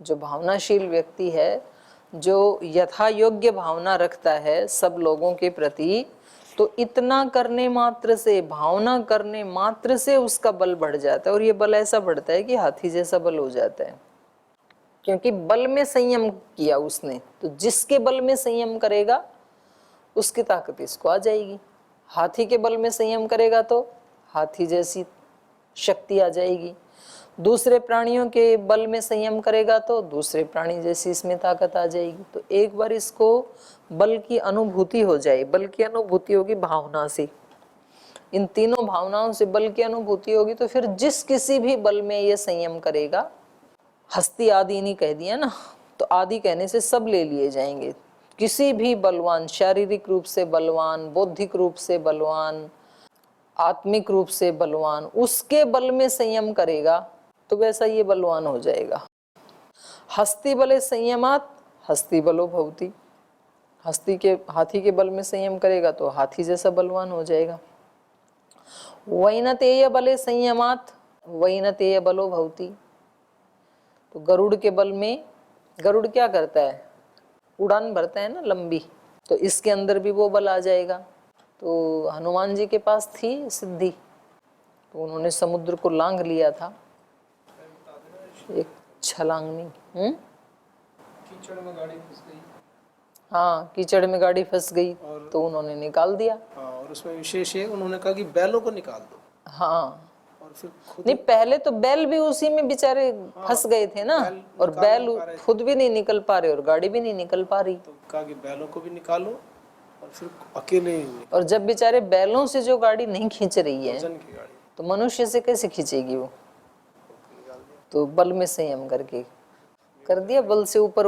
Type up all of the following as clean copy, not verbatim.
जो भावनाशील व्यक्ति है, जो यथा योग्य भावना रखता है सब लोगों के प्रति, तो इतना करने मात्र से, भावना करने मात्र से उसका बल बढ़ जाता है। और ये बल ऐसा बढ़ता है कि हाथी जैसा बल हो जाता है, क्योंकि बल में संयम किया उसने। तो जिसके बल में संयम करेगा उसकी ताकत इसको आ जाएगी। हाथी के बल में संयम करेगा तो हाथी जैसी शक्ति आ जाएगी। दूसरे प्राणियों के बल में संयम करेगा तो दूसरे प्राणी जैसी इसमें ताकत आ जाएगी। तो एक बार इसको बल की अनुभूति हो जाए, बल की अनुभूति होगी भावना से, इन तीनों भावनाओं से बल की अनुभूति होगी, तो फिर जिस किसी भी बल में ये संयम करेगा, हस्ती आदि नहीं कह दिया ना, तो आदि कहने से सब ले लिए जाएंगे। किसी भी बलवान, शारीरिक रूप से बलवान, बौद्धिक रूप से बलवान, आत्मिक रूप से बलवान, उसके बल में संयम करेगा तो वैसा ये बलवान हो जाएगा। हस्ती बले संयमात हस्ती बलो भवति। हाथी के बल में संयम करेगा तो हाथी जैसा बलवान हो जाएगा। वैनतेय बले संयमात वैनतेय बलो भवति। तो गरुड़ के बल में, गरुड़ क्या करता है, उड़ान भरता है ना लंबी, तो इसके अंदर भी वो बल आ जाएगा। तो हनुमान जी के पास थी सिद्धि, तो उन्होंने समुद्र को लांघ लिया था एक छलांगनी। कीचड़ में गाड़ी फंस गई। हाँ, कीचड़ में गाड़ी फंस गई तो उन्होंने निकाल दिया। और उसमें विशेष है, उन्होंने कहा कि बैलों को निकाल दो। हाँ, और फिर खुद नहीं, पहले तो बैल भी उसी में बेचारे फंस गए थे ना, और बैल खुद भी नहीं निकल पा रहे और गाड़ी भी नहीं निकल पा रही। तो कहा कि बैलों को भी निकालो और फिर अकेले ही और जब बेचारे बैलों से जो गाड़ी नहीं खींच रही है वजन की गाड़ी, तो मनुष्य से कैसे खींचेगी वो। तो बल में संयम करके कर दिया, बल से ऊपर,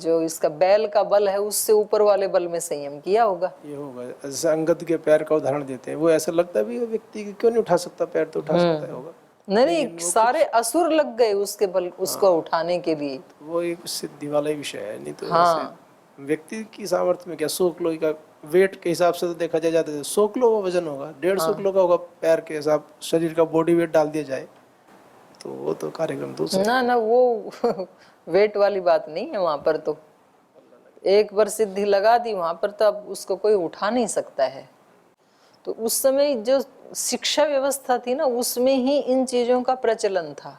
जो इसका बैल का बल है उससे ऊपर वाले बल में संयम किया होगा। ये होगा। जैसे अंगद के पैर का उदाहरण देते हैं, वो ऐसा लगता है भी व्यक्ति क्यों नहीं उठा सकता, पैर तो उठा सकता होगा। नहीं, सारे असुर लग गए उसके बल, उसको उठाने के लिए। वो एक सिद्धि वाला ही विषय है, नहीं तो हाँ, व्यक्ति की सामर्थ्य में क्या, 100 किलो का वेट के हिसाब से तो देखा जाता है 100 किलो का वजन होगा, 150 किलो का होगा पैर के हिसाब, शरीर का बॉडी वेट डाल दिया जाए तो वो तो कार्यक्रम दूसरा। ना वो वेट वाली बात नहीं है वहां पर। तो एक बार सिद्धि लगा दी वहां पर तो अब उसको कोई उठा नहीं सकता है। तो उस समय जो शिक्षा व्यवस्था थी ना, उसमें ही इन चीजों का प्रचलन था,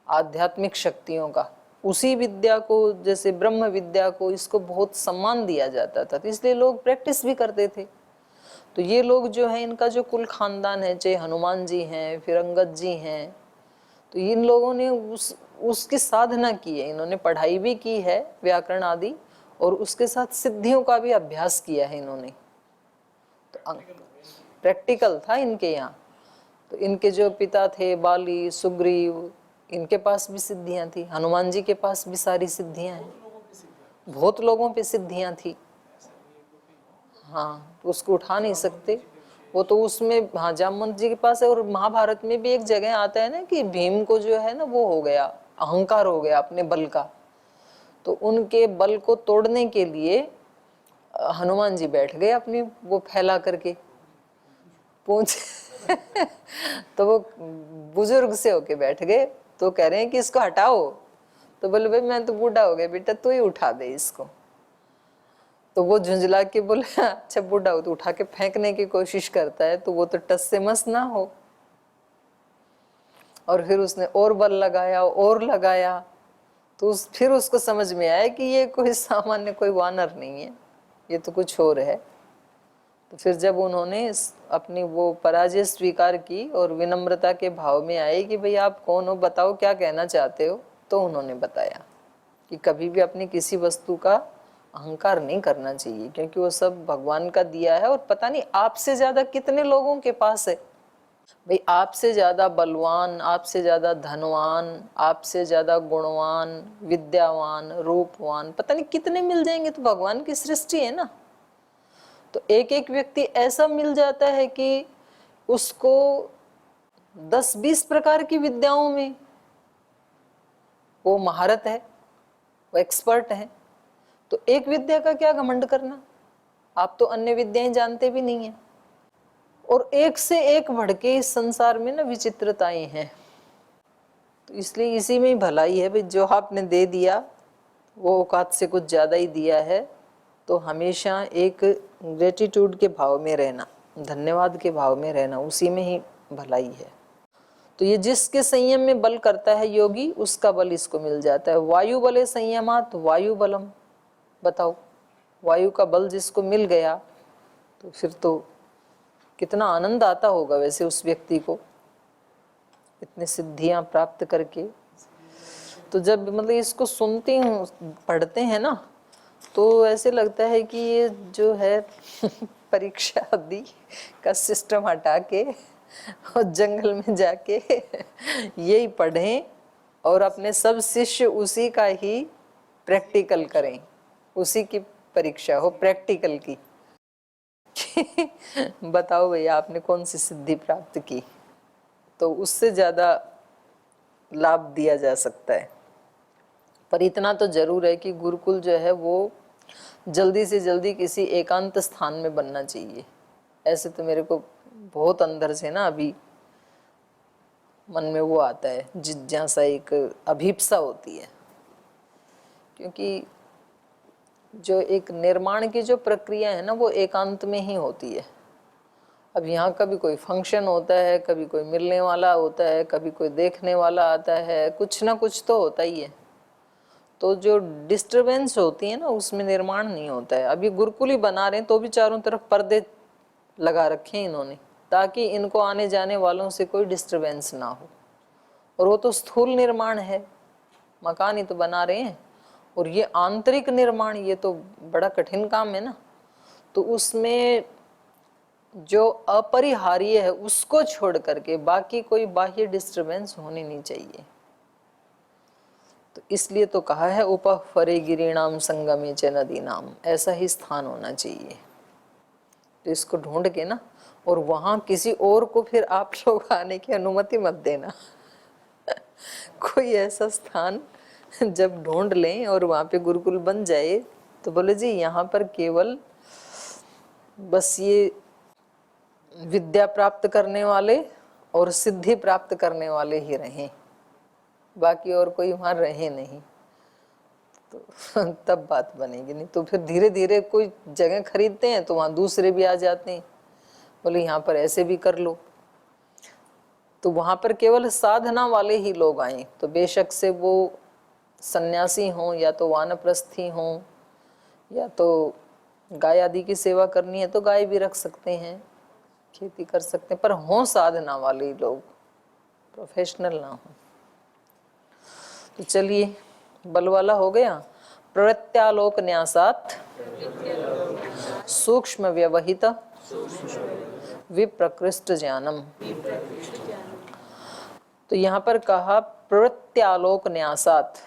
आध्यात्मिक शक्तियों का। उसी विद्या को, जैसे ब्रह्म विद्या को, इसको बहुत सम्मान दिया जाता था, तो इसलिए लोग प्रैक्टिस भी करते थे। तो ये लोग जो है, इनका जो कुल खानदान है, चाहे हनुमान जी हैं, फिर अंगद जी हैं, तो इन लोगों ने उसकी साधना की है, इन्होंने पढ़ाई भी की है व्याकरण आदि, और उसके साथ सिद्धियों का भी अभ्यास किया है इन्होंने। तो प्रैक्टिकल था इनके यहाँ। तो इनके जो पिता थे बाली, सुग्रीव, इनके पास भी सिद्धियां थी। हनुमान जी के पास भी सारी सिद्धियां हैं, बहुत लोगों पे सिद्धियां थी। हाँ, तो उसको उठा नहीं सकते वो तो उसमें। हाँ, जामवंत जी के पास है। और महाभारत में भी एक जगह आता है ना कि भीम को जो है ना वो हो गया, अहंकार हो गया अपने बल का, तो उनके बल को तोड़ने के लिए हनुमान जी बैठ गए अपनी वो फैला करके पूंछ तो वो बुजुर्ग से होके बैठ गए, तो कह रहे हैं कि इसको हटाओ। तो बोले भाई मैं तो बूढ़ा हो गया बेटा, तू ही उठा दे इसको। तो वो झुंझला के बोले अच्छा बूढ़ा हो तो उठा के फेंकने की कोशिश करता है, तो वो तो टस से मस ना हो। और फिर उसने और बल लगाया और लगाया, तो फिर उसको समझ में आया कि ये कोई सामान्य कोई वानर नहीं है, ये तो कुछ और है। तो फिर जब उन्होंने अपनी वो पराजय स्वीकार की और विनम्रता के भाव में आए कि भाई आप कौन हो, बताओ क्या कहना चाहते हो, तो उन्होंने बताया कि कभी भी अपनी किसी वस्तु का अहंकार नहीं करना चाहिए, क्योंकि वो सब भगवान का दिया है। और पता नहीं आपसे ज्यादा कितने लोगों के पास है भाई, आपसे ज्यादा बलवान, आपसे ज्यादा धनवान, आपसे ज्यादा गुणवान, विद्यावान, रूपवान, पता नहीं कितने मिल जाएंगे। तो भगवान की सृष्टि है ना, तो एक एक व्यक्ति ऐसा मिल जाता है कि उसको 10-20 प्रकार की विद्याओं में वो महारत है, वो एक्सपर्ट है। तो एक विद्या का क्या घमंड करना, आप तो अन्य विद्याएं जानते भी नहीं है। और एक से एक बढ़ के इस संसार में ना विचित्रताएं हैं। तो इसलिए इसी में ही भलाई है भाई, जो आपने दे दिया वो औकात से कुछ ज़्यादा ही दिया है, तो हमेशा एक ग्रेटिट्यूड के भाव में रहना, धन्यवाद के भाव में रहना, उसी में ही भलाई है। तो ये जिसके संयम में बल करता है योगी, उसका बल इसको मिल जाता है। वायु बले संयमात वायु बलम, बताओ वायु का बल जिसको मिल गया तो फिर तो कितना आनंद आता होगा वैसे उस व्यक्ति को, इतनी सिद्धियां प्राप्त करके। तो जब मतलब इसको सुनते हूँ, पढ़ते हैं ना, तो ऐसे लगता है कि ये जो है परीक्षा आदि का सिस्टम हटा के और जंगल में जाके यही पढ़ें और अपने सब शिष्य उसी का ही प्रैक्टिकल करें, उसी की परीक्षा हो प्रैक्टिकल की। बताओ भैया आपने कौन सी सिद्धि प्राप्त की, तो उससे ज्यादा लाभ दिया जा सकता है। पर इतना तो जरूर है कि गुरुकुल जो है वो जल्दी से जल्दी किसी एकांत स्थान में बनना चाहिए। ऐसे तो मेरे को बहुत अंदर से ना अभी मन में वो आता है, जिज्ञासा, एक अभीप्सा होती है, क्योंकि जो एक निर्माण की जो प्रक्रिया है ना वो एकांत में ही होती है। अब यहाँ कभी कोई फंक्शन होता है, कभी कोई मिलने वाला होता है, कभी कोई देखने वाला आता है, कुछ ना कुछ तो होता ही है। तो जो डिस्टरबेंस होती है ना उसमें निर्माण नहीं होता है। अभी गुरुकुल ही बना रहे हैं तो भी चारों तरफ पर्दे लगा रखे हैं इन्होंने, ताकि इनको आने जाने वालों से कोई डिस्टरबेंस ना हो। और वो तो स्थूल निर्माण है, मकान ही तो बना रहे हैं, और ये आंतरिक निर्माण ये तो बड़ा कठिन काम है ना। तो उसमें जो अपरिहार्य है उसको छोड़ करके बाकी कोई बाह्य डिस्टरबेंस होनी नहीं चाहिए। तो इसलिए तो कहा है उपफरे गिरिणाम संगमे च नदी नाम, ऐसा ही स्थान होना चाहिए। तो इसको ढूंढ के ना, और वहां किसी और को फिर आप लोग आने की अनुमति मत देना। कोई ऐसा स्थान जब ढूंढ लें और वहां पे गुरुकुल बन जाए तो बोले जी यहाँ पर केवल बस ये विद्या प्राप्त करने वाले और सिद्धि प्राप्त करने वाले ही रहें, बाकी और कोई वहां रहे नहीं, तो तब बात बनेगी। नहीं तो फिर धीरे धीरे कोई जगह खरीदते हैं तो वहां दूसरे भी आ जाते हैं, बोले यहाँ पर ऐसे भी कर लो। तो वहां पर केवल साधना वाले ही लोग आए, तो बेशक से वो सन्यासी हों या तो वानप्रस्थी हों या तो गाय आदि की सेवा करनी है तो गाय भी रख सकते हैं, खेती कर सकते हैं, पर हों साधना वाले लोग, प्रोफेशनल ना हो। तो चलिए बल वाला हो गया। प्रवृत्त्यालोक न्यासात सूक्ष्म व्यवहित विप्रकृष्ट ज्ञानम। तो यहाँ पर कहा प्रवृत्त्यालोक न्यासात,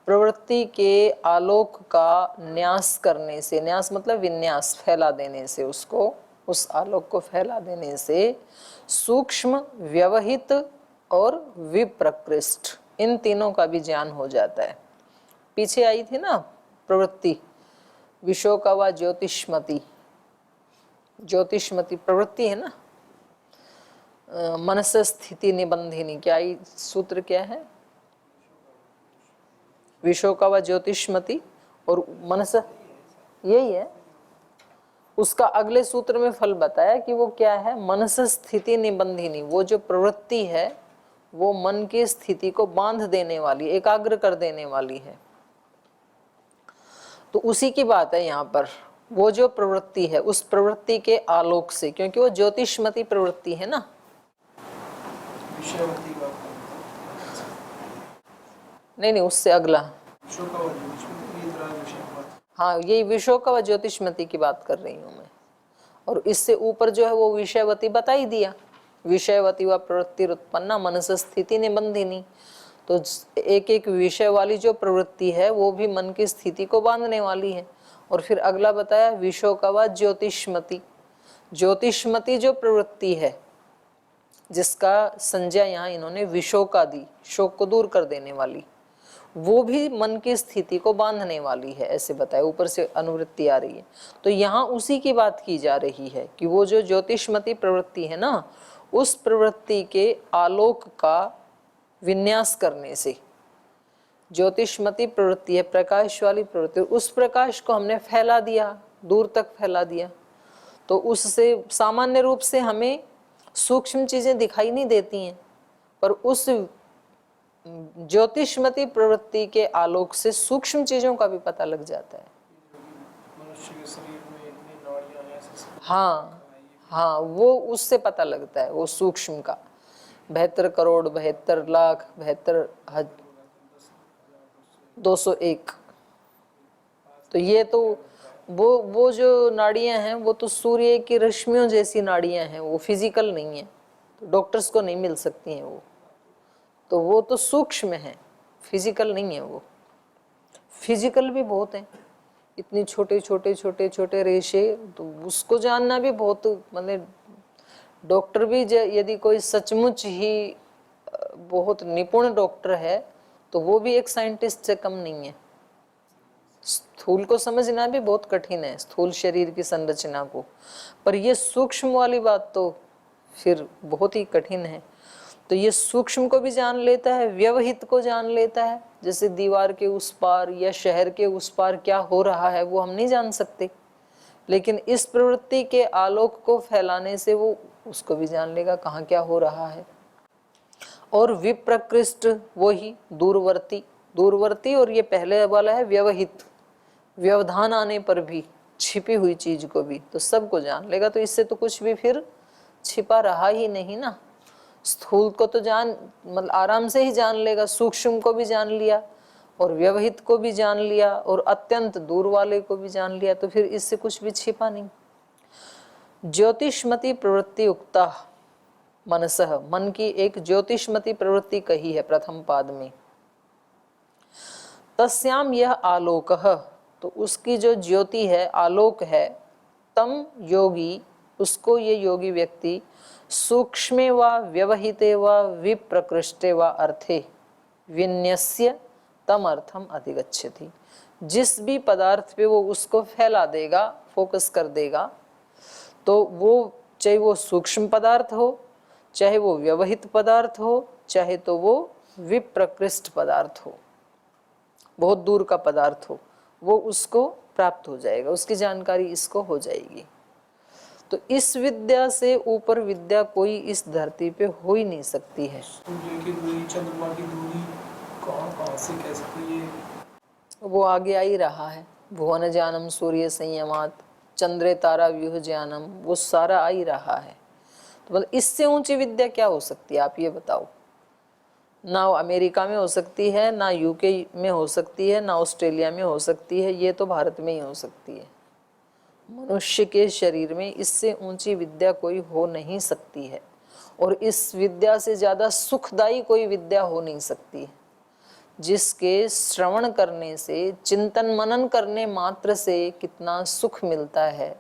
प्रवृत्ति के आलोक का न्यास करने से, न्यास मतलब विन्यास, फैला देने से, उसको उस आलोक को फैला देने से सूक्ष्म व्यवहित और विप्रकृष्ट, इन तीनों का भी ज्ञान हो जाता है। पीछे आई थी ना प्रवृत्ति, विशोका व ज्योतिष्मति, ज्योतिष्मति प्रवृत्ति है ना, मनस स्थिति निबंधिनी, क्या ये सूत्र क्या है? विशोका व ज्योतिष्मति और मनस, यही है। उसका अगले सूत्र में फल बताया कि वो क्या है, मनस स्थिति निबंधिनी, वो जो प्रवृत्ति है वो मन की स्थिति को बांध देने वाली, एकाग्र कर देने वाली है। तो उसी की बात है यहाँ पर, वो जो प्रवृत्ति है उस प्रवृत्ति के आलोक से, क्योंकि वो ज्योतिष्मती प्रवृत्ति है ना। नहीं नहीं, उससे अगला, हाँ यही विशोका व ज्योतिष्मती की बात कर रही हूँ मैं। और इससे ऊपर जो है वो विषयवती बता ही दिया, विषयवती व प्रवृत्ति उत्पन्ना मनस स्थिति निबंधिनी। तो एक एक विषय वाली जो प्रवृत्ति है वो भी मन की स्थिति को बांधने वाली है। और फिर अगला बताया विशोका व ज्योतिष्मती, ज्योतिष्मती जो प्रवृत्ति है जिसका संज्ञा यहाँ इन्होंने विशोका दी, शोक को दूर कर देने वाली, वो भी मन की स्थिति को बांधने वाली है, ऐसे बताया। ऊपर से अनुवृत्ति आ रही है, तो यहाँ उसी की बात की जा रही है कि वो जो ज्योतिष्मती प्रवृत्ति है ना, उस प्रवृत्ति के आलोक का विन्यास करने से। ज्योतिषमती प्रवृत्ति है, प्रकाश वाली प्रवृत्ति, उस प्रकाश को हमने फैला दिया, दूर तक फैला दिया, तो उससे सामान्य रूप से हमें सूक्ष्म चीजें दिखाई नहीं देती हैं, पर उस ज्योतिषमती प्रवृत्ति के आलोक से सूक्ष्म चीजों का भी पता लग जाता है। मनुष्य के शरीर में इतनी नाड़ियां हैं, हाँ हाँ, वो उससे पता लगता है, वो सूक्ष्म का 72 करोड़ 72 लाख 72,201। तो ये तो वो जो नाड़ियां हैं वो तो सूर्य की रश्मियों जैसी नाड़ियां हैं, वो फिजिकल नहीं है, तो डॉक्टर्स को नहीं मिल सकती हैं वो तो सूक्ष्म है, फिजिकल नहीं है। वो फिजिकल भी बहुत है, इतनी छोटे छोटे छोटे छोटे रेशे, तो उसको जानना भी बहुत, मतलब डॉक्टर भी यदि कोई सचमुच ही बहुत निपुण डॉक्टर है तो वो भी एक साइंटिस्ट से कम नहीं है। स्थूल को समझना भी बहुत कठिन है, स्थूल शरीर की संरचना को, पर ये सूक्ष्म वाली बात तो फिर बहुत ही कठिन है। तो ये सूक्ष्म को भी जान लेता है, व्यवहित को जान लेता है, जैसे दीवार के उस पार या शहर के उस पार क्या हो रहा है वो हम नहीं जान सकते, लेकिन इस प्रवृत्ति के आलोक को फैलाने से वो उसको भी जान लेगा कहाँ क्या हो रहा है। और विप्रकृष्ट वही दूरवर्ती, दूरवर्ती, और ये पहले वाला है व्यवहित, व्यवधान आने पर भी, छिपी हुई चीज को भी तो सबको जान लेगा। तो इससे तो कुछ भी फिर छिपा रहा ही नहीं ना। स्थूल को तो मतलब आराम से ही जान लेगा, सूक्ष्म को भी जान लिया और व्यवहित को भी जान लिया और अत्यंत दूर वाले को भी जान लिया, तो फिर इससे कुछ भी छिपा नहीं। ज्योतिषमती प्रवृत्ति उक्ता मनसः, मन की एक ज्योतिषमती प्रवृत्ति कही है प्रथम पाद में। तस्याम यह आलोकः, तो उसकी जो ज्योति है, आलोक है, तम योगी, उसको ये योगी व्यक्ति, सूक्ष्मे व व्यवहिते व विप्रकृष्टे व अर्थे विन्यस्य तम अर्थम अधिगच्छति। जिस भी पदार्थ पे वो उसको फैला देगा, फोकस कर देगा, तो वो चाहे वो सूक्ष्म पदार्थ हो, चाहे वो व्यवहित पदार्थ हो, चाहे तो वो विप्रकृष्ट पदार्थ हो, बहुत दूर का पदार्थ हो, वो उसको प्राप्त हो जाएगा, उसकी जानकारी इसको हो जाएगी। तो इस विद्या से ऊपर विद्या कोई इस धरती पे हो ही नहीं सकती है। सूर्य की दूरी, चंद्रमा की दूरी कहाँ से कह सकते हैं, वो आगे आ ही रहा है। भुवन ज्ञानम सूर्य संयमात चंद्रे तारा व्यूह ज्ञानम, वो सारा आ ही रहा है। तो मतलब इससे ऊंची विद्या क्या हो सकती है, आप ये बताओ। ना अमेरिका में हो सकती है, ना यूके में हो सकती है, ना ऑस्ट्रेलिया में हो सकती है, ये तो भारत में ही हो सकती है। मनुष्य के शरीर में इससे ऊंची विद्या कोई हो नहीं सकती है, और इस विद्या से ज्यादा सुखदायी कोई विद्या हो नहीं सकती है, जिसके श्रवण करने से, चिंतन मनन करने मात्र से कितना सुख मिलता है,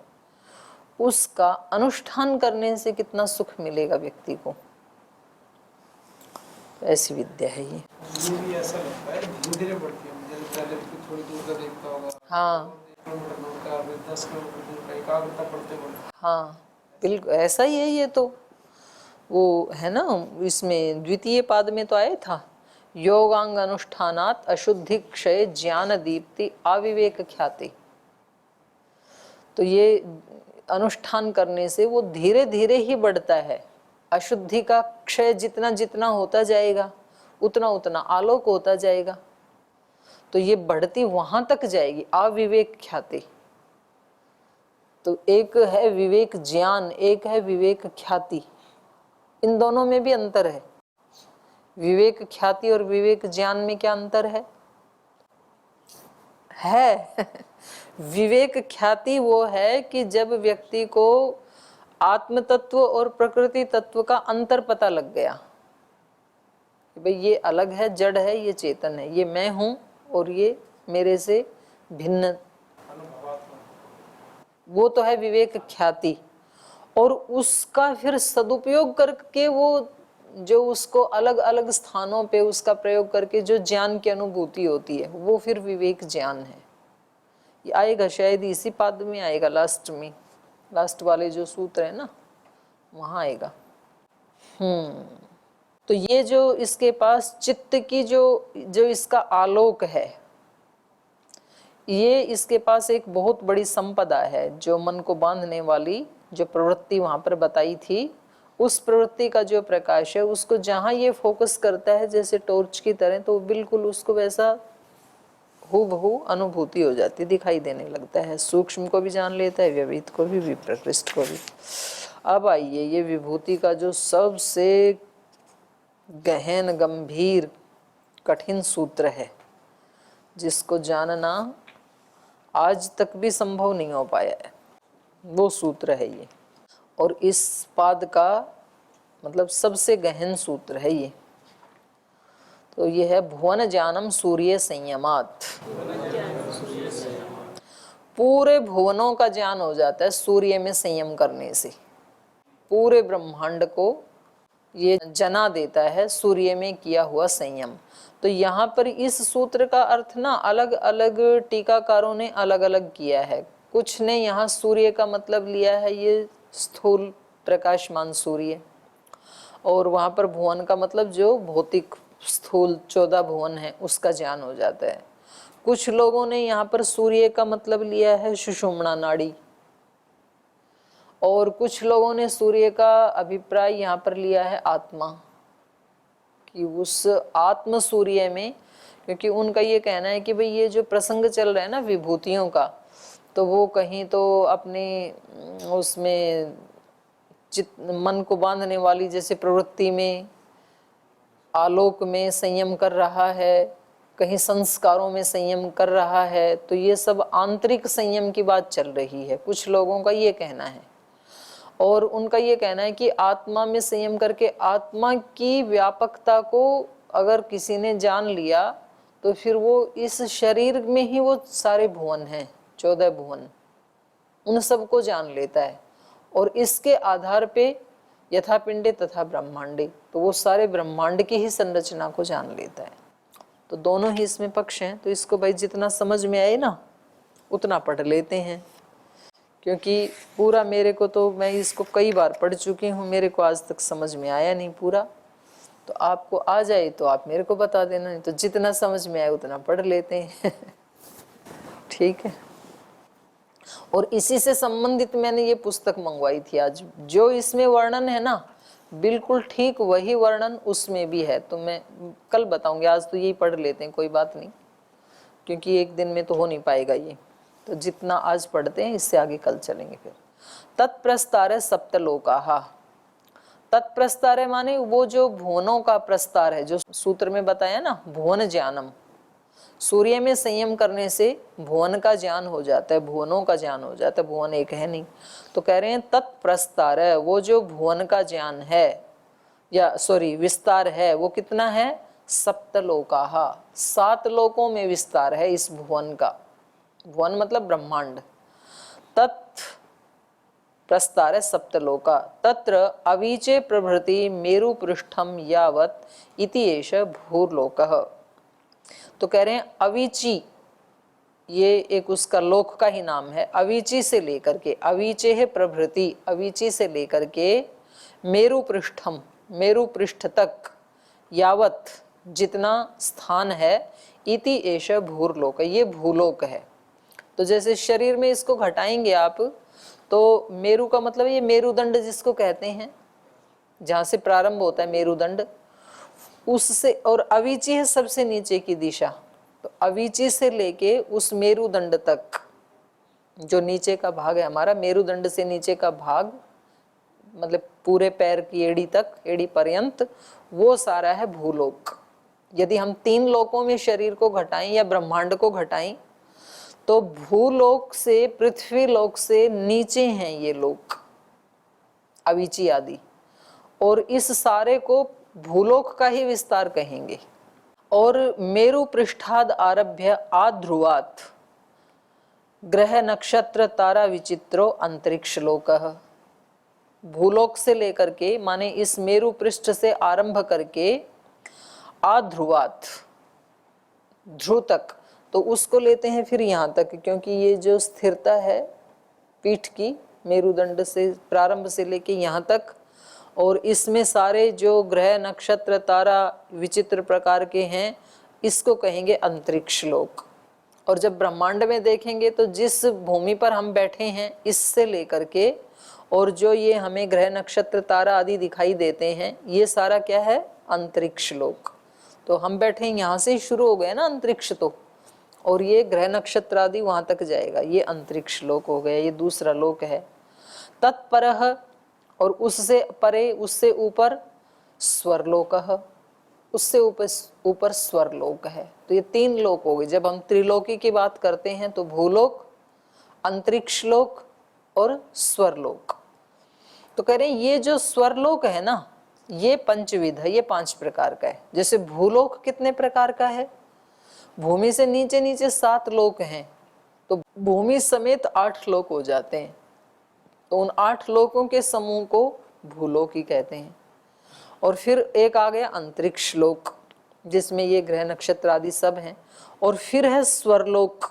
उसका अनुष्ठान करने से कितना सुख मिलेगा व्यक्ति को। ऐसी विद्या है ये। भी ऐसा लगता है धीरे-धीरे बढ़ती है, मुझे पहले थोड़ी दूर का देखता होगा, हाँ 10 किलोमीटर दूर का एकाग्रता बढ़ते बढ़ते, हाँ बिल्कुल ऐसा ही है। ये तो वो है ना, इसमें द्वितीय पाद में तो आया था, योगांग अनुष्ठानात अशुद्धि क्षय ज्ञान दीप्ति अविवेक ख्याति। तो ये अनुष्ठान करने से वो धीरे धीरे ही बढ़ता है। अशुद्धि का क्षय जितना जितना होता जाएगा उतना उतना आलोक होता जाएगा, तो ये बढ़ती वहां तक जाएगी, अविवेक ख्याति। तो एक है विवेक ज्ञान, एक है विवेक ख्याति, इन दोनों में भी अंतर है। विवेक ख्याति और विवेक ज्ञान में क्या अंतर है? विवेक ख्याति वो है कि जब व्यक्ति को आत्म तत्व और प्रकृति तत्व का अंतर पता लग गया कि भाई ये अलग है, जड़ है, ये चेतन है, ये मैं हूं और ये मेरे से भिन्न, वो तो है विवेक ख्याति। और उसका फिर सदुपयोग करके वो जो उसको अलग अलग स्थानों पे उसका प्रयोग करके जो ज्ञान की अनुभूति होती है, वो फिर विवेक ज्ञान है। ये आएगा शायद इसी पाद में आएगा, लास्ट में, लास्ट वाले जो सूत्र है ना, वहां आएगा। तो तो ये जो इसके पास चित्त की जो इसका आलोक है, ये इसके पास एक बहुत बड़ी संपदा है। जो मन को बांधने वाली जो प्रवृत्ति वहां पर बताई थी, उस प्रवृत्ति का जो प्रकाश है, उसको जहां ये फोकस करता है जैसे टॉर्च की तरह, तो बिल्कुल उसको वैसा हूबहू अनुभूति हो जाती, दिखाई देने लगता है। सूक्ष्म को भी जान लेता है, व्यवहित को भी, विप्रकृष्ट को भी। अब आइए, ये विभूति का जो सबसे गहन गंभीर कठिन सूत्र है, जिसको जानना आज तक भी संभव नहीं हो पाया है, वो सूत्र है ये। और इस पाद का मतलब सबसे गहन सूत्र है ये। तो ये है भुवन ज्ञानम सूर्य संयमात। पूरे भुवनों का ज्ञान हो जाता है सूर्य में संयम करने से। पूरे ब्रह्मांड को ये जना देता है सूर्य में किया हुआ संयम। तो यहाँ पर इस सूत्र का अर्थ ना अलग अलग टीकाकारों ने अलग अलग किया है। कुछ ने यहाँ सूर्य का मतलब लिया है ये स्थूल प्रकाशमान सूर्य, और वहाँ पर भुवन का मतलब जो भौतिक स्थूल 14 भुवन है उसका ज्ञान हो जाता है। कुछ लोगों ने यहाँ पर सूर्य का मतलब लिया है सुषुम्ना नाड़ी, और कुछ लोगों ने सूर्य का अभिप्राय यहाँ पर लिया है आत्मा, कि उस आत्म सूर्य में, क्योंकि उनका ये कहना है कि भाई ये जो प्रसंग चल रहा है ना विभूतियों का, तो वो कहीं तो अपने उसमें मन को बांधने वाली जैसे प्रवृत्ति में, आलोक में संयम कर रहा है, कहीं संस्कारों में संयम कर रहा है। तो ये सब आंतरिक संयम की बात चल रही है, कुछ लोगों का ये कहना है। और उनका ये कहना है कि आत्मा में संयम करके आत्मा की व्यापकता को अगर किसी ने जान लिया, तो फिर वो इस शरीर में ही वो सारे भुवन हैं, 14 भुवन, उन सबको जान लेता है। और इसके आधार पे यथा पिंडे तथा ब्रह्मांडे, तो वो सारे ब्रह्मांड की ही संरचना को जान लेता है। तो दोनों ही इसमें पक्ष हैं। तो इसको भाई जितना समझ में आए ना उतना पढ़ लेते हैं, क्योंकि पूरा मेरे को तो, मैं इसको कई बार पढ़ चुकी हूँ, मेरे को आज तक समझ में आया नहीं पूरा। तो आपको आ जाए तो आप मेरे को बता देना, नहीं तो जितना समझ में आए उतना पढ़ लेते हैं। ठीक है। और इसी से संबंधित मैंने ये पुस्तक मंगवाई थी आज। जो इसमें वर्णन है ना बिल्कुल ठीक वही वर्णन उसमें भी है। तो मैं कल बताऊंगी, आज तो यही पढ़ लेते हैं, कोई बात नहीं, क्योंकि एक दिन में तो हो नहीं पाएगा ये। तो जितना आज पढ़ते हैं इससे आगे कल चलेंगे। फिर तत्प्रस्तार सप्तलोकाहा। तत्प्रस्तार माने वो जो भुवनों का प्रस्तार है, जो सूत्र में बताया ना भुवन ज्ञानम, सूर्य में संयम करने से भुवन का ज्ञान हो जाता है, भुवनों का ज्ञान हो जाता है, भुवन एक है नहीं। तो कह रहे हैं तत्प्रस्तार, वो जो भुवन का ज्ञान है, या सॉरी विस्तार है, वो कितना है? सप्तलोकाहा, 7 लोकों में विस्तार है इस भुवन का। भुवन मतलब ब्रह्मांड। तत् प्रस्तार सप्तलोका तत्र अवीचे प्रभृति मेरु पृष्ठम यावत इति एष भूर्लोकः। तो कह रहे हैं अवीची, ये एक उसका लोक का ही नाम है। अवीची से लेकर के, अवीचे है प्रभृति, अवीची से लेकर के मेरु पृष्ठम, मेरु पृष्ठ तक, यावत जितना स्थान है, इति एष भूर्लोक, ये भूलोक है। तो जैसे शरीर में इसको घटाएंगे आप, तो मेरु का मतलब ये मेरुदंड जिसको कहते हैं, जहां से प्रारंभ होता है मेरुदंड, उससे, और अवीची है सबसे नीचे की दिशा। तो अवीची से लेके उस मेरुदंड तक, जो नीचे का भाग है हमारा, मेरुदंड से नीचे का भाग मतलब पूरे पैर की एड़ी तक, एड़ी पर्यंत, वो सारा है भूलोक। यदि हम 3 लोकों में शरीर को घटाएं या ब्रह्मांड को घटाएं, तो भूलोक से, पृथ्वी लोक से नीचे हैं ये लोक, अवीची आदि, और इस सारे को भूलोक का ही विस्तार कहेंगे। और मेरु पृष्ठाद आरभ्य आध्रुवात ग्रह नक्षत्र तारा विचित्रो अंतरिक्ष लोकः। भूलोक से लेकर के, माने इस मेरु पृष्ठ से आरंभ करके आध्रुवात, ध्रुव तक, तो उसको लेते हैं फिर यहाँ तक, क्योंकि ये जो स्थिरता है पीठ की, मेरुदंड से प्रारंभ से लेके यहाँ तक, और इसमें सारे जो ग्रह नक्षत्र तारा विचित्र प्रकार के हैं, इसको कहेंगे अंतरिक्ष लोक। और जब ब्रह्मांड में देखेंगे तो जिस भूमि पर हम बैठे हैं इससे लेकर के और जो ये हमें ग्रह नक्षत्र तारा आदि दिखाई देते हैं, ये सारा क्या है? अंतरिक्ष लोक। तो हम बैठे यहाँ से ही शुरू हो गए ना अंतरिक्ष, तो और ये ग्रह नक्षत्र आदि वहां तक जाएगा, ये अंतरिक्ष लोक हो गया, ये दूसरा लोक है। तत्परः, और उससे परे, उससे ऊपर स्वरलोकः, उससे ऊपर स्वरलोक है। तो ये 3 लोक हो गए। जब हम त्रिलोकी की बात करते हैं तो भूलोक, अंतरिक्ष लोक और स्वरलोक। तो कह रहे हैं ये जो स्वरलोक है ना, ये पंचविध है, ये 5 प्रकार का है। जैसे भूलोक कितने प्रकार का है? भूमि से नीचे नीचे 7 लोक हैं, तो भूमि समेत 8 लोक हो जाते हैं। तो उन 8 लोकों के समूह को भूलोक ही कहते हैं। और फिर एक आ गया अंतरिक्ष लोक, जिसमें ये ग्रह नक्षत्र आदि सब हैं। और फिर है स्वरलोक,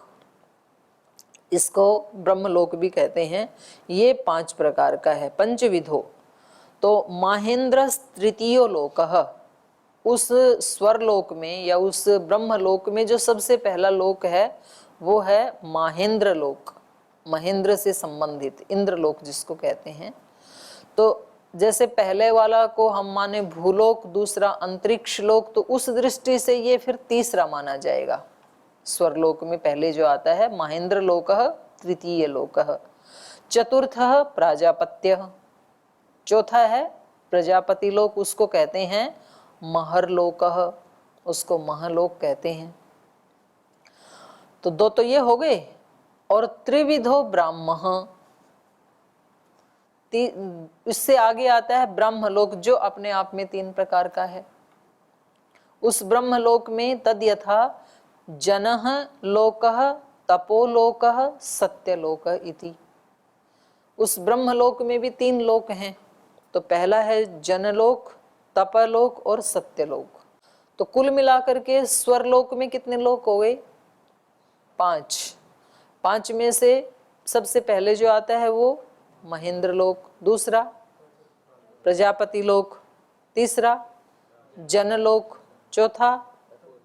इसको ब्रह्मलोक भी कहते हैं। ये 5 प्रकार का है, पंचविधो। तो माहेंद्र तृतीयो लोकः, उस स्वरलोक में या उस ब्रह्मलोक में जो सबसे पहला लोक है वो है माहेंद्र लोक, महेंद्र से संबंधित इंद्रलोक जिसको कहते हैं। तो जैसे पहले वाला को हम माने भूलोक, दूसरा अंतरिक्ष लोक, तो उस दृष्टि से ये फिर तीसरा माना जाएगा। स्वरलोक में पहले जो आता है महेंद्र लोकः तृतीय लोकः। चतुर्थः प्राजापत्यः, चौथा है प्रजापति लोक, उसको कहते हैं महरलोकः, उसको महलोक कहते हैं। तो 2 तो ये हो गए। और त्रिविधो ब्राह्मः, इससे आगे आता है ब्रह्मलोक, जो अपने आप में 3 प्रकार का है। उस ब्रह्मलोक में तद यथा जनः लोकः, तपोलोकः, सत्यलोकः इति। उस ब्रह्मलोक में भी 3 लोक हैं। तो पहला है जनलोक, तपलोक और सत्यलोक। तो कुल मिलाकर के स्वरलोक में कितने लोक हो गए? 5। 5 में से सबसे पहले जो आता है वो महेंद्र लोक, दूसरा प्रजापति लोक, तीसरा जनलोक, चौथा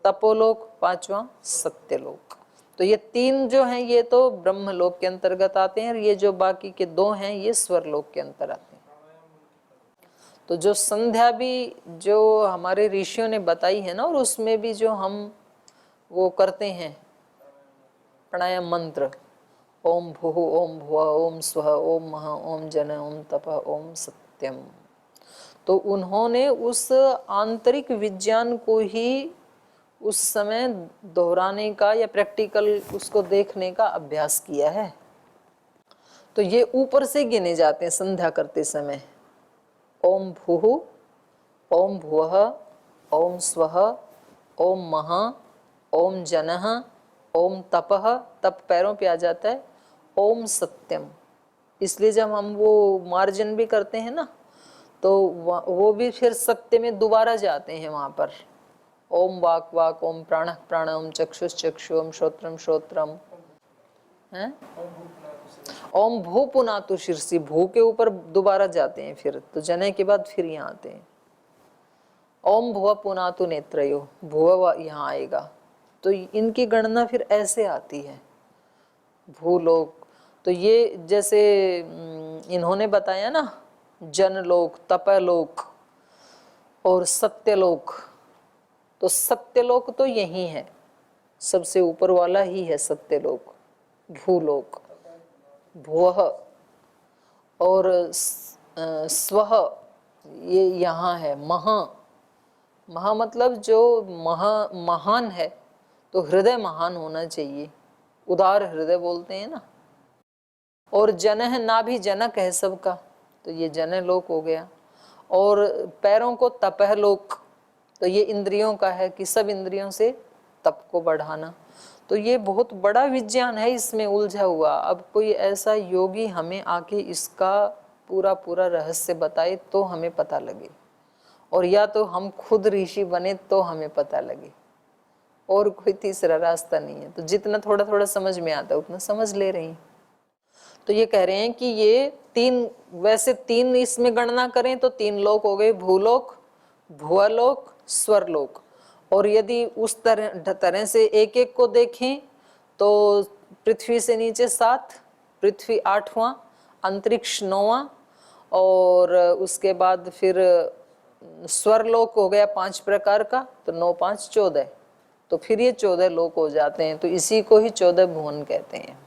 तपोलोक, 5वां सत्यलोक। तो ये 3 जो हैं ये तो ब्रह्मलोक के अंतर्गत आते हैं, और ये जो बाकी के 2 हैं ये स्वरलोक के अंतर आते हैं। तो जो संध्या भी जो हमारे ऋषियों ने बताई है ना, और उसमें भी जो हम वो करते हैं प्राणायाम मंत्र, ओम भूः ओम भुवः ओम स्वः ओम महः ओम जनः ओम तपः ओम सत्यम, तो उन्होंने उस आंतरिक विज्ञान को ही उस समय दोहराने का या प्रैक्टिकल उसको देखने का अभ्यास किया है। तो ये ऊपर से गिने जाते हैं संध्या करते समय। ओम भूः ओम भुवः ओम स्वः ओम महः ओम जनः ओम तपः, तप पैरों पे आ जाता है, ओम सत्यम। इसलिए जब हम वो मार्जन भी करते हैं ना, तो वो भी फिर सत्य में दोबारा जाते हैं वहां पर। ओम वाक वाक, ओम प्राण प्राण, ओम चक्षुष चक्षु, ओम श्रोत्रम श्रोत्रम, है ओम भू पुनातु शीर्षि, भू के ऊपर दोबारा जाते हैं फिर, तो जने के बाद फिर यहाँ आते हैं। ओम भुव पुनातु नेत्रयो, भुव यहाँ आएगा। तो इनकी गणना फिर ऐसे आती है भूलोक। तो ये जैसे इन्होंने बताया ना, जनलोक, तपलोक और सत्यलोक, तो सत्यलोक तो यही है, सबसे ऊपर वाला ही है सत्यलोक। भूलोक, भुवः और स्वः ये यहाँ है। महा मतलब जो महान है, तो हृदय महान होना चाहिए, उदार हृदय बोलते हैं ना। और जनः, ना भी जनक है सबका, तो ये जनः लोक हो गया। और पैरों को तपह लोक, तो ये इंद्रियों का है कि सब इंद्रियों से तप को बढ़ाना। तो ये बहुत बड़ा विज्ञान है इसमें उलझा हुआ। अब कोई ऐसा योगी हमें आके इसका पूरा पूरा रहस्य बताए तो हमें पता लगे, और या तो हम खुद ऋषि बने तो हमें पता लगे, और कोई तीसरा रास्ता नहीं है। तो जितना थोड़ा थोड़ा समझ में आता है उतना समझ ले रही। तो ये कह रहे हैं कि ये तीन, वैसे तीन इसमें गणना करें तो तीन लोक हो गए, भूलोक, भुवलोक, स्वरलोक। और यदि उस तरह से एक एक को देखें तो पृथ्वी से नीचे 7, पृथ्वी 8वां, अंतरिक्ष 9वां, और उसके बाद फिर स्वरलोक हो गया 5 प्रकार का, तो 9 5 14, तो फिर ये 14 लोक हो जाते हैं। तो इसी को ही 14 भुवन कहते हैं।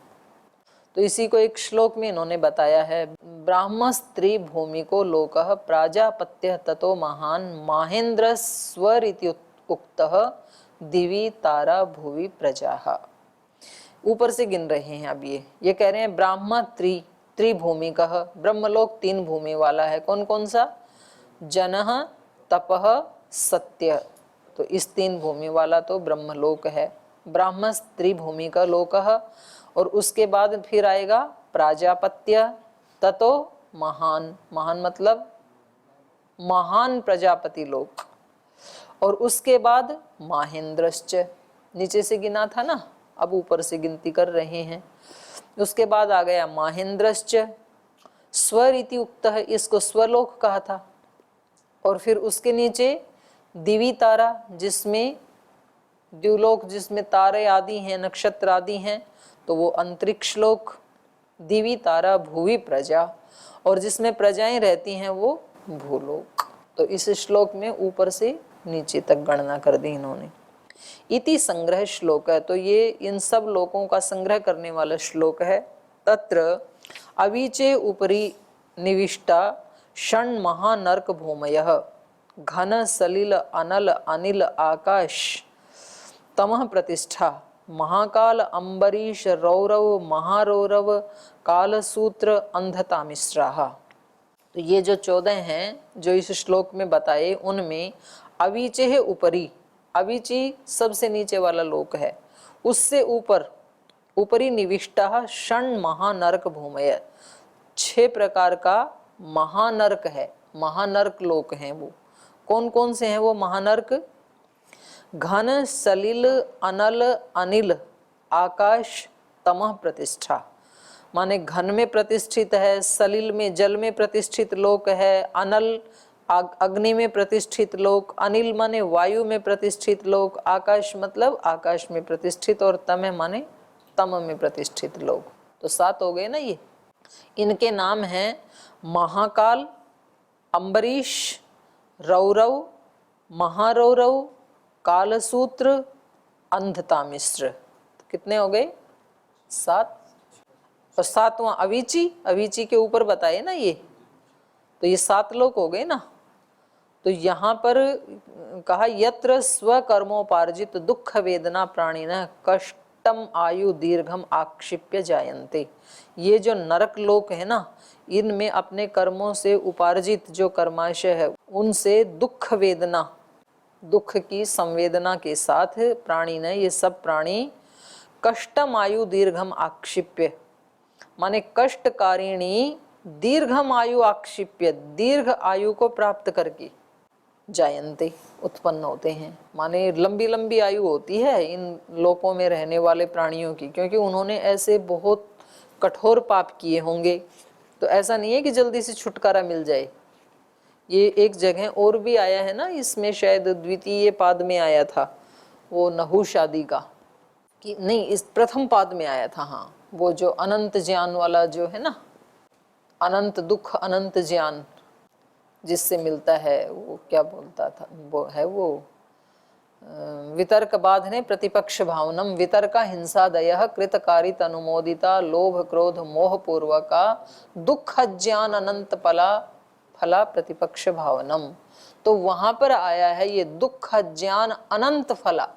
तो इसी को एक श्लोक में इन्होंने बताया है, ब्राह्म स्त्री भूमिको लोकः प्राजापत्य ततो महान माहेंद्र स्वर इति उक्तः दिवि तारा भुवि प्रजाः। ऊपर से गिन रहे हैं अब ये कह रहे हैं ब्राह्म त्रिभूमिकः, ब्रह्मलोक 3 भूमि वाला है। कौन कौन सा? जनः, तपः, सत्य। तो इस 3 भूमि वाला तो ब्रह्मलोक है। ब्राह्म स्त्री भूमि का लोकः, और उसके बाद फिर आएगा प्राजापत्य, ततो महान, महान मतलब महान प्रजापति लोक, और उसके बाद माहेंद्रश्च, नीचे से गिना था ना, अब ऊपर से गिनती कर रहे हैं। उसके बाद आ गया माहेंद्रश्च, स्वर इति उक्तः, इसको स्वलोक कहा था। और फिर उसके नीचे दिवी तारा, जिसमें द्युलोक, जिसमें तारे आदि हैं, नक्षत्र आदि हैं, तो वो अंतरिक्ष लोक। दिवी तारा भुवि प्रजा, और जिसमें प्रजाएं रहती हैं वो भूलोक। तो इस श्लोक में ऊपर से नीचे तक गणना कर दी इन्होंने। इति संग्रह श्लोक है, तो ये इन सब लोकों का संग्रह करने वाला श्लोक है। तत्र अवीचे उपरि निविष्टा षण् महानर्क भूमयः घन सलिल अनल अनिल आकाश तमः प्रतिष्ठा महाकाल अंबरीश रौरव महारौरव कालसूत्र अंधता मिश्राः। तो ये जो 14 हैं जो इस श्लोक में बताए, उनमें अवीचे है ऊपरी, अवीची सबसे नीचे वाला लोक है, उससे ऊपर ऊपरी निविष्टा षण् महानर्क भूमय, 6 प्रकार का महानर्क है, महानर्क लोक हैं। वो कौन कौन से हैं वो महानर्क? घन सलिल अनल अनिल आकाश तमः प्रतिष्ठा, माने घन में प्रतिष्ठित है, सलिल में जल में प्रतिष्ठित लोक है, अनल अग्नि में प्रतिष्ठित लोक, अनिल माने वायु में प्रतिष्ठित लोक, आकाश मतलब आकाश में प्रतिष्ठित, और तम माने तम में प्रतिष्ठित लोक। तो 7 हो गए ना ये। इनके नाम हैं महाकाल, अंबरीश, रौरव, महारौरव, कालसूत्र, अंधता मिश्र। तो कितने हो गए? 7। और 7वां अवीची, अवीची के ऊपर बताए ना ये, तो ये 7 लोक हो गए ना। तो यहाँ पर कहा यत्र स्वकर्मोपार्जित दुख वेदना प्राणिनः कष्टम आयु दीर्घम आक्षिप्य जायन्ते। ये जो नरक लोक है ना, इनमें अपने कर्मों से उपार्जित जो कर्माशय है, उनसे दुख वेदना, दुख की संवेदना के साथ प्राणी ने, ये सब प्राणी कष्टम आयु दीर्घम आक्षिप्य, माने कष्टकारिणी दीर्घम आयु आक्षिप्य, दीर्घ आयु को प्राप्त करके जायन्ते उत्पन्न होते हैं। माने लंबी लंबी आयु होती है इन लोकों में रहने वाले प्राणियों की, क्योंकि उन्होंने ऐसे बहुत कठोर पाप किए होंगे। तो ऐसा नहीं है कि जल्दी से छुटकारा मिल जाए। ये एक जगह और भी आया है ना, इसमें शायद द्वितीय पाद में आया था वो नहुष आदि का, कि नहीं इस प्रथम पाद में आया था। हाँ, वो जो अनंत ज्ञान वाला जो है ना, अनंत दुख अनंत ज्ञान जिससे मिलता है, वो क्या बोलता था, वो है वो वितर्क बाधने प्रतिपक्ष भावनम वितर्का हिंसादयः कृतकारित अनुमोदिता लोभ क्रोध मोह पूर्वका दुख ज्ञान अनंत फला प्रतिपक्ष भावनम। तो वहां पर आया है ये दुख ज्ञान अनंत फला,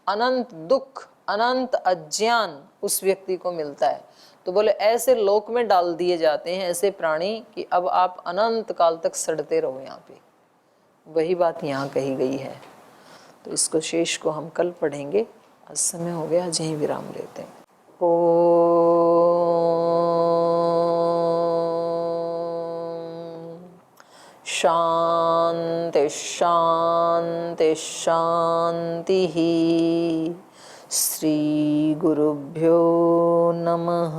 अनंत दुख अनंत अज्ञान उस व्यक्ति को मिलता है। तो बोले ऐसे लोक में डाल दिए जाते हैं ऐसे प्राणी कि अब आप अनंत काल तक सड़ते रहो यहाँ पे। वही बात यहाँ कही गई है। तो इसको शेष को हम कल पढ़ेंगे। आज समय हो गया, आज यहीं विराम लेते हैं। शांति शांति शांति। श्री गुरुभ्यो नमः।